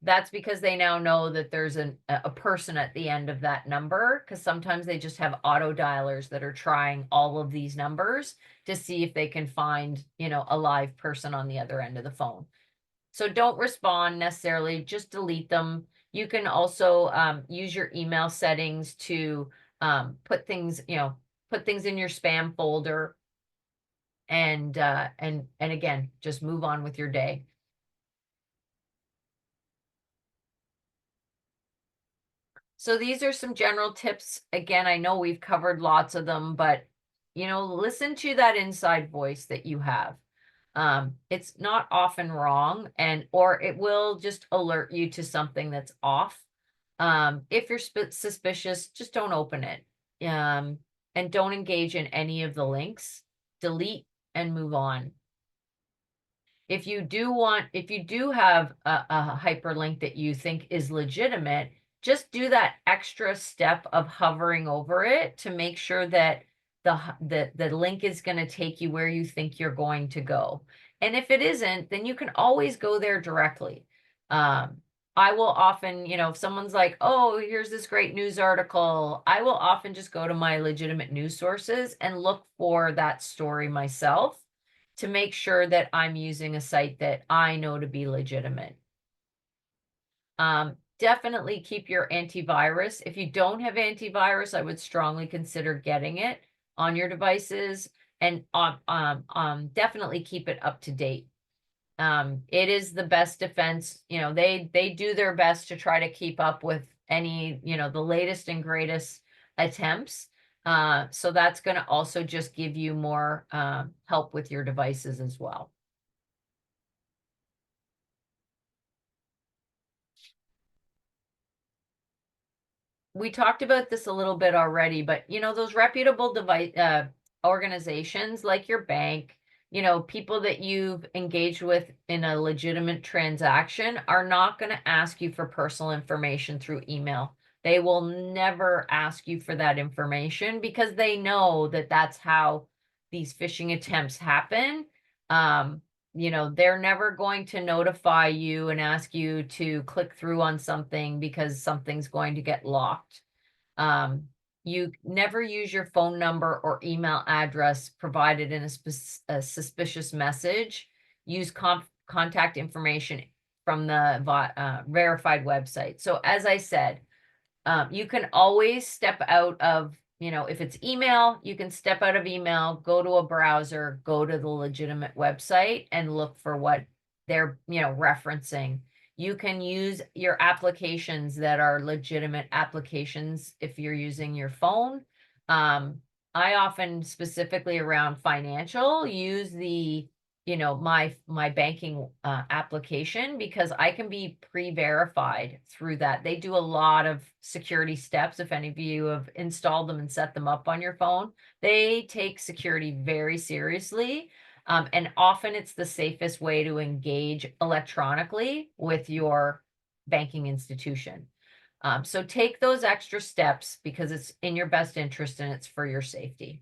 that's because they now know that there's a person at the end of that number, because sometimes they just have auto dialers that are trying all of these numbers to see if they can find, a live person on the other end of the phone. So don't respond necessarily, just delete them. You can also use your email settings to put things in your spam folder, and again, just move on with your day. So these are some general tips. Again, I know we've covered lots of them, but listen to that inside voice that you have. It's not often wrong, or it will just alert you to something that's off. If you're suspicious, just don't open it. And don't engage in any of the links. Delete and move on. If you do have a hyperlink that you think is legitimate, just do that extra step of hovering over it to make sure that the link is going to take you where you think you're going to go. And if it isn't, then you can always go there directly. I will often, if someone's like, oh, here's this great news article, I will often just go to my legitimate news sources and look for that story myself to make sure that I'm using a site that I know to be legitimate. Definitely keep your antivirus. If you don't have antivirus, I would strongly consider getting it on your devices, and definitely keep it up to date. It is the best defense. They do their best to try to keep up with any, the latest and greatest attempts. So that's going to also just give you more help with your devices as well. we talked about this a little bit already, but you know, those reputable organizations like your bank, you know, people that you've engaged with in a legitimate transaction are not going to ask you for personal information through email. They will never ask you for that information because they know that that's how these phishing attempts happen. You know, they're never going to notify you and ask you to click through on something because something's going to get locked. You never use your phone number or email address provided in a suspicious message. Use contact information from the verified website. So as I said, you can always step out of, you know, if it's email, you can step out of email, go to a browser, go to the legitimate website and look for what they're, you know, referencing. You can use your applications that are legitimate applications if you're using your phone. I often, specifically around financial, use the, you know, my banking application because I can be pre-verified through that. They do a lot of security steps. If any of you have installed them and set them up on your phone, they take security very seriously. And often it's the safest way to engage electronically with your banking institution. So take those extra steps because it's in your best interest and it's for your safety.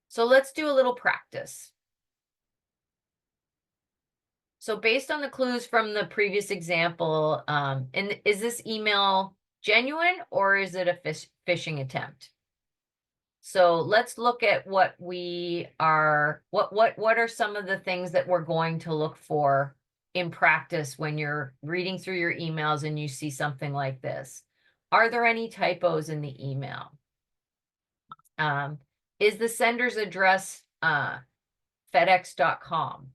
So let's do a little practice. So based on the clues from the previous example, and is this email genuine or is it a phishing attempt? So let's look at what are some of the things that we're going to look for in practice when you're reading through your emails and you see something like this. Are there any typos in the email? Is the sender's address FedEx.com?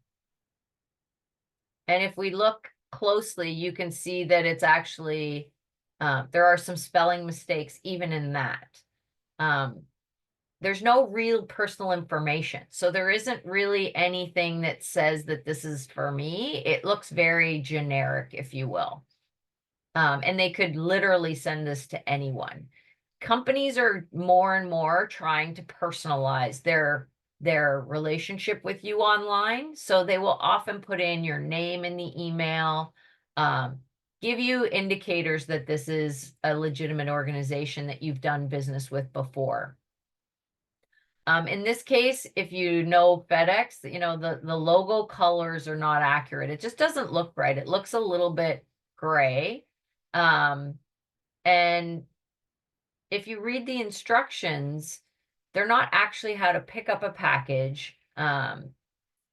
And if we look closely, you can see that it's actually, there are some spelling mistakes even in that. There's no real personal information. So there isn't really anything that says that this is for me. It looks very generic, if you will. And they could literally send this to anyone. Companies are more and more trying to personalize their relationship with you online. So they will often put in your name in the email, give you indicators that this is a legitimate organization that you've done business with before. In this case, if you know FedEx, you know, the logo colors are not accurate. It just doesn't look right. It looks a little bit gray. And if you read the instructions, they're not actually how to pick up a package. And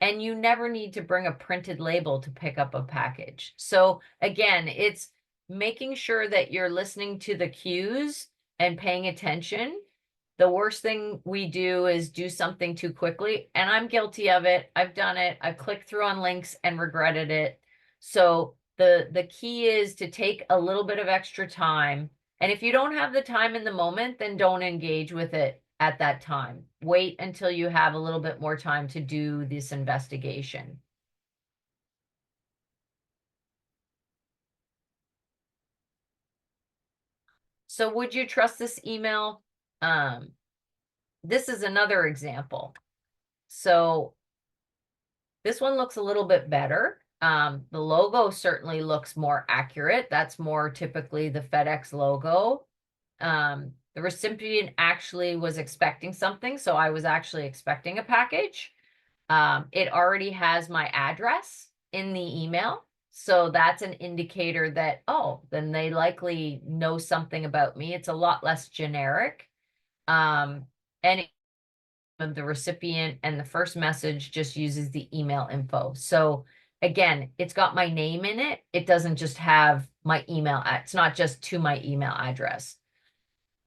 you never need to bring a printed label to pick up a package. So again, it's making sure that you're listening to the cues and paying attention. The worst thing we do is do something too quickly, and I'm guilty of it. I've done it. I've clicked through on links and regretted it. So the key is to take a little bit of extra time. And if you don't have the time in the moment, then don't engage with it at that time. Wait until you have a little bit more time to do this investigation. So would you trust this email? This is another example. So this one looks a little bit better. The logo certainly looks more accurate. That's more typically the FedEx logo. The recipient actually was expecting something, so I was actually expecting a package. It already has my address in the email. So that's an indicator that, oh, then they likely know something about me. It's a lot less generic. And the recipient and the first message just uses the email info. So again, it's got my name in it. It doesn't just have my email. It's not just to my email address.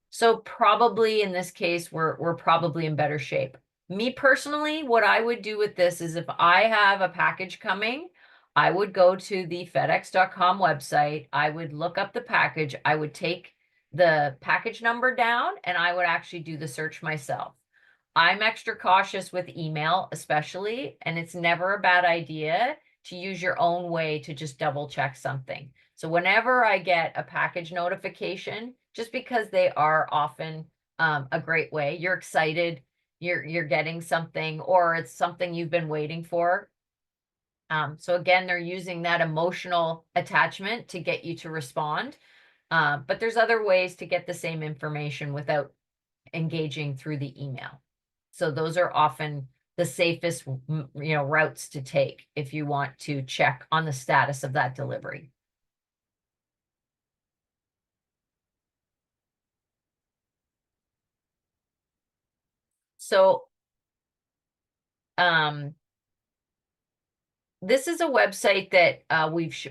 So probably in this case, we're probably in better shape. Me personally, what I would do with this is if I have a package coming, I would go to the FedEx.com website. I would look up the package. I would take the package number down and I would actually do the search myself. I'm extra cautious with email, especially, and it's never a bad idea to use your own way to just double check something. So whenever I get a package notification, just because they are often a great way, you're excited, you're getting something, or it's something you've been waiting for. So again, they're using that emotional attachment to get you to respond. But there's other ways to get the same information without engaging through the email. So those are often the safest, routes to take if you want to check on the status of that delivery. So, this is a website that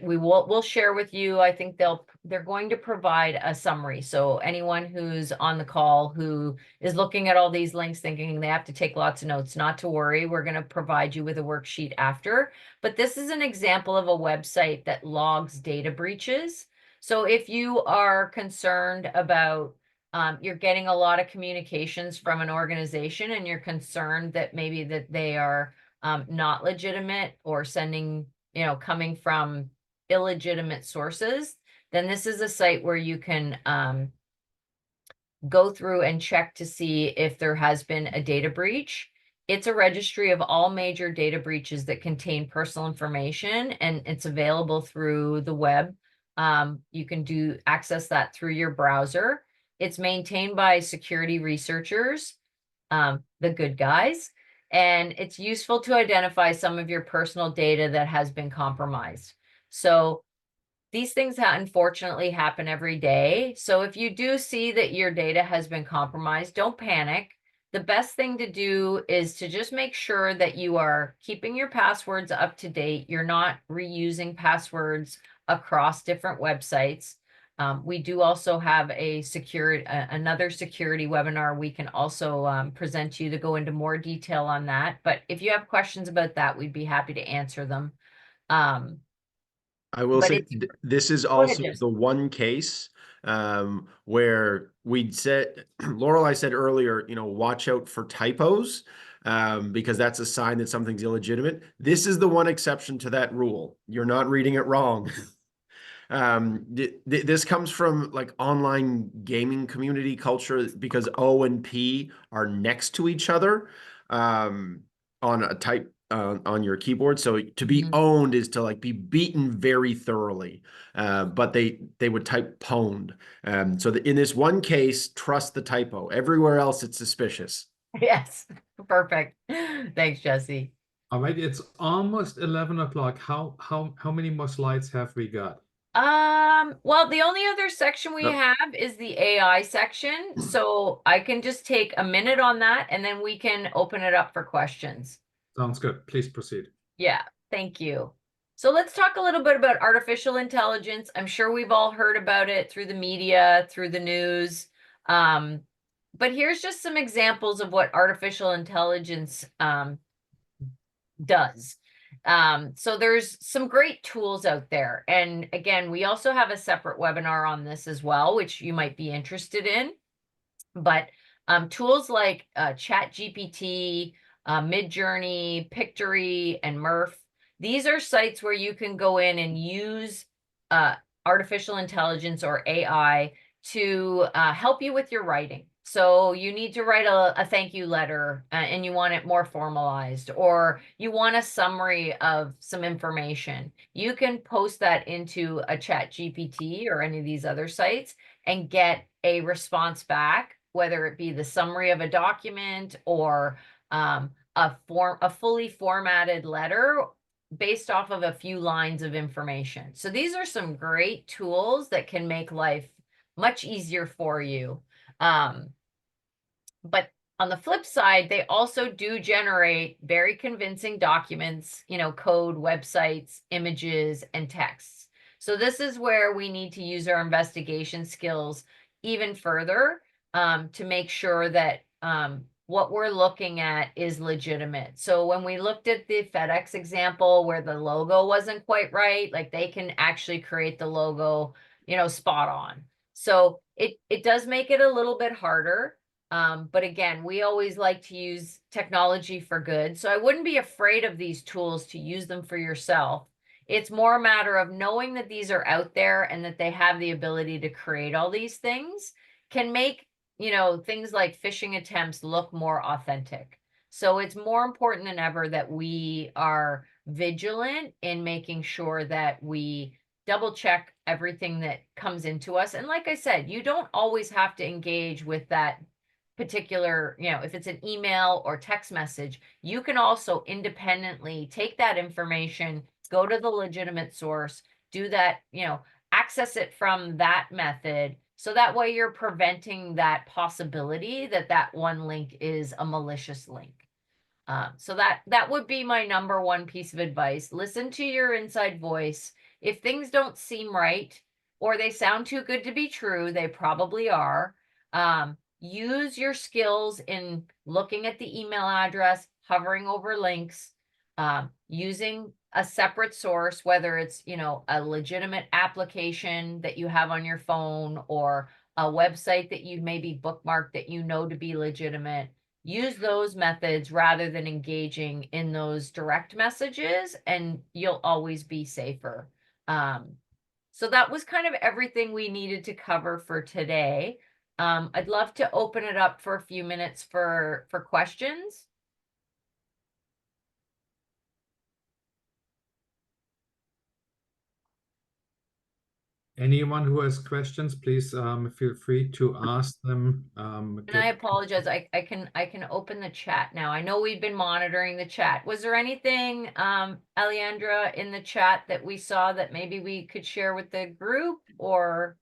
we'll share with you. I think they're going to provide a summary. So anyone who's on the call who is looking at all these links thinking they have to take lots of notes, not to worry. We're going to provide you with a worksheet after. But this is an example of a website that logs data breaches. So if you are concerned about you're getting a lot of communications from an organization and you're concerned that maybe that they are not legitimate or sending, coming from illegitimate sources, then this is a site where you can go through and check to see if there has been a data breach. It's a registry of all major data breaches that contain personal information, and it's available through the web. You can access that through your browser. It's maintained by security researchers, the good guys. And it's useful to identify some of your personal data that has been compromised. So these things unfortunately happen every day. So if you do see that your data has been compromised, don't panic. The best thing to do is to just make sure that you are keeping your passwords up to date. You're not reusing passwords across different websites. We do also have another security webinar we can also present to you to go into more detail on that. But if you have questions about that, we'd be happy to answer them. I will say this is also the one case where we'd said, Lorelei said earlier, watch out for typos because that's a sign that something's illegitimate. This is the one exception to that rule. You're not reading it wrong. This comes from like online gaming community culture because O and P are next to each other on a type on your keyboard. So to be owned is to like be beaten very thoroughly, but they would type pwned. So in this one case, trust the typo. Everywhere else, it's suspicious. Yes, perfect. Thanks, Jesse. All right, it's almost 11 o'clock. How many more slides have we got? Well, the only other section we have is the AI section. So I can just take a minute on that and then we can open it up for questions. Sounds good. Please proceed. Yeah, thank you. So let's talk a little bit about artificial intelligence. I'm sure we've all heard about it through the media, through the news. But here's just some examples of what artificial intelligence does. So there's some great tools out there. And again, we also have a separate webinar on this as well, which you might be interested in. But tools like ChatGPT, Midjourney, Pictory, and Murph, these are sites where you can go in and use artificial intelligence or AI to help you with your writing. So you need to write a thank you letter and you want it more formalized, or you want a summary of some information. You can post that into a ChatGPT or any of these other sites and get a response back, whether it be the summary of a document or a fully formatted letter based off of a few lines of information. So these are some great tools that can make life much easier for you. But on the flip side, they also do generate very convincing documents, code, websites, images, and texts. So this is where we need to use our investigation skills even further to make sure that what we're looking at is legitimate. So when we looked at the FedEx example where the logo wasn't quite right, like they can actually create the logo, spot on. So it does make it a little bit harder. But again, we always like to use technology for good. So I wouldn't be afraid of these tools to use them for yourself. It's more a matter of knowing that these are out there and that they have the ability to create all these things can make, things like phishing attempts look more authentic. So it's more important than ever that we are vigilant in making sure that we double check everything that comes into us. And like I said, you don't always have to engage with that particular, if it's an email or text message, you can also independently take that information, go to the legitimate source, do that, access it from that method. So that way you're preventing that possibility that that one link is a malicious link. So that would be my number one piece of advice. Listen to your inside voice. If things don't seem right or they sound too good to be true, they probably are. Use your skills in looking at the email address, hovering over links, using a separate source, whether it's, a legitimate application that you have on your phone or a website that you maybe bookmarked that to be legitimate. Use those methods rather than engaging in those direct messages, and you'll always be safer. So that was kind of everything we needed to cover for today. I'd love to open it up for a few minutes for questions. Anyone who has questions, please feel free to ask them. And I apologize. I can open the chat now. I know we've been monitoring the chat. Was there anything, Alejandra, in the chat that we saw that maybe we could share with the group or?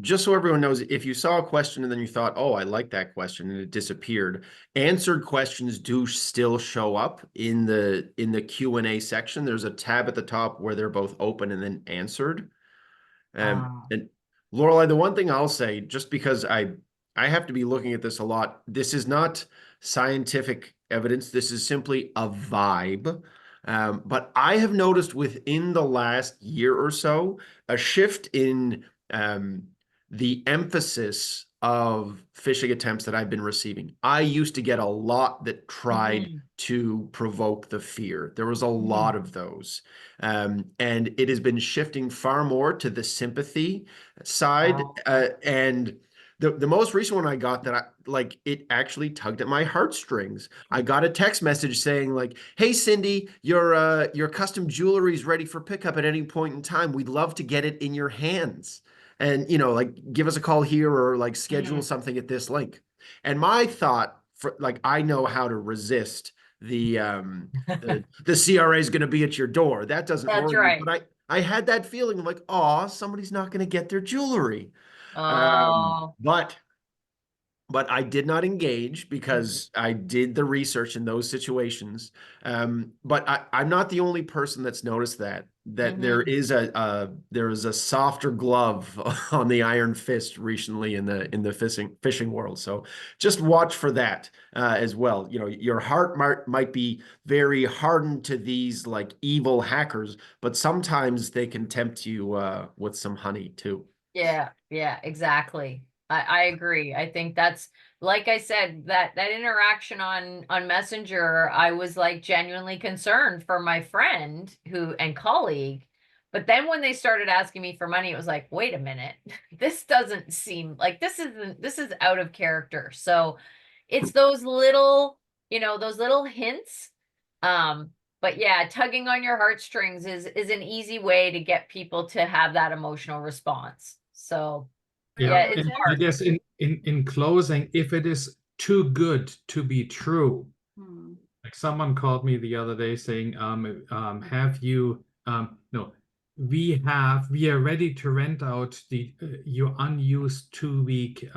Just so everyone knows, if you saw a question and then you thought, oh, I like that question, and it disappeared, answered questions do still show up in the Q&A section. There's a tab at the top where they're both open and then answered. And Lorelei, the one thing I'll say, just because I have to be looking at this a lot, this is not scientific evidence. This is simply a vibe. But I have noticed within the last year or so a shift in the emphasis of phishing attempts that I've been receiving. I used to get a lot that tried to provoke the fear. There was a lot of those. And it has been shifting far more to the sympathy side. And the most recent one I got that it actually tugged at my heartstrings. I got a text message saying like, hey, Cindy, your custom jewelry is ready for pickup at any point in time. We'd love to get it in your hands. And, give us a call here or schedule something at this link. And my thought I know how to resist the CRA is going to be at your door. That doesn't work. Right. But I had that feeling of oh, somebody's not going to get their jewelry. But I did not engage because I did the research in those situations. But I'm not the only person that's noticed that there is a softer glove on the iron fist recently in the phishing world. So just watch for that as well. Your heart might be very hardened to these evil hackers, but sometimes they can tempt you with some honey too. Yeah, exactly. I agree. I think that's, like I said, that interaction on Messenger, I was genuinely concerned for my friend and colleague. But then when they started asking me for money, it was like, wait a minute, this doesn't seem like this is out of character. So it's those little hints. But yeah, tugging on your heartstrings is an easy way to get people to have that emotional response. So yeah, it's hard. I guess in closing, if it is too good to be true, like someone called me the other day saying, have you no, we are ready to rent out your unused 2-week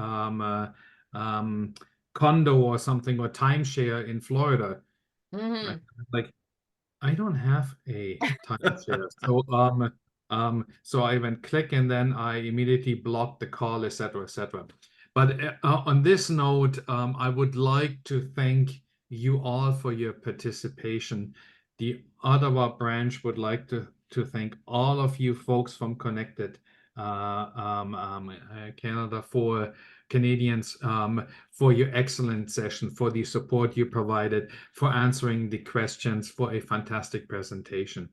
condo or something, or timeshare in Florida. Like I don't have a timeshare. So I went click and then I immediately blocked the call, etc., etc. But on this note, I would like to thank you all for your participation. The Ottawa branch would like to thank all of you folks from Connected Canada, for Canadians, for your excellent session, for the support you provided, for answering the questions, for a fantastic presentation.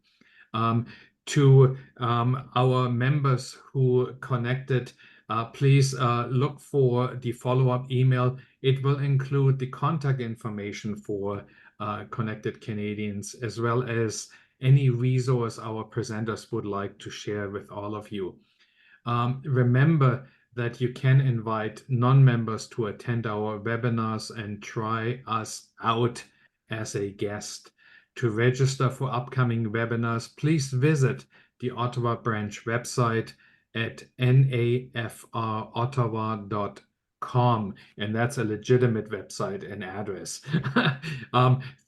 To our members who connected, please look for the follow-up email. It will include the contact information for Connected Canadians, as well as any resource our presenters would like to share with all of you. Remember that you can invite non-members to attend our webinars and try us out as a guest. To register for upcoming webinars, please visit the Ottawa branch website at nafrottawa.com, and that's a legitimate website and address.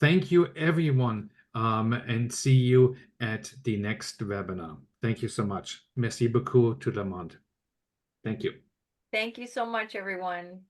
Thank you, everyone, and see you at the next webinar. Thank you so much. Merci beaucoup, tout le monde. Thank you. Thank you so much, everyone.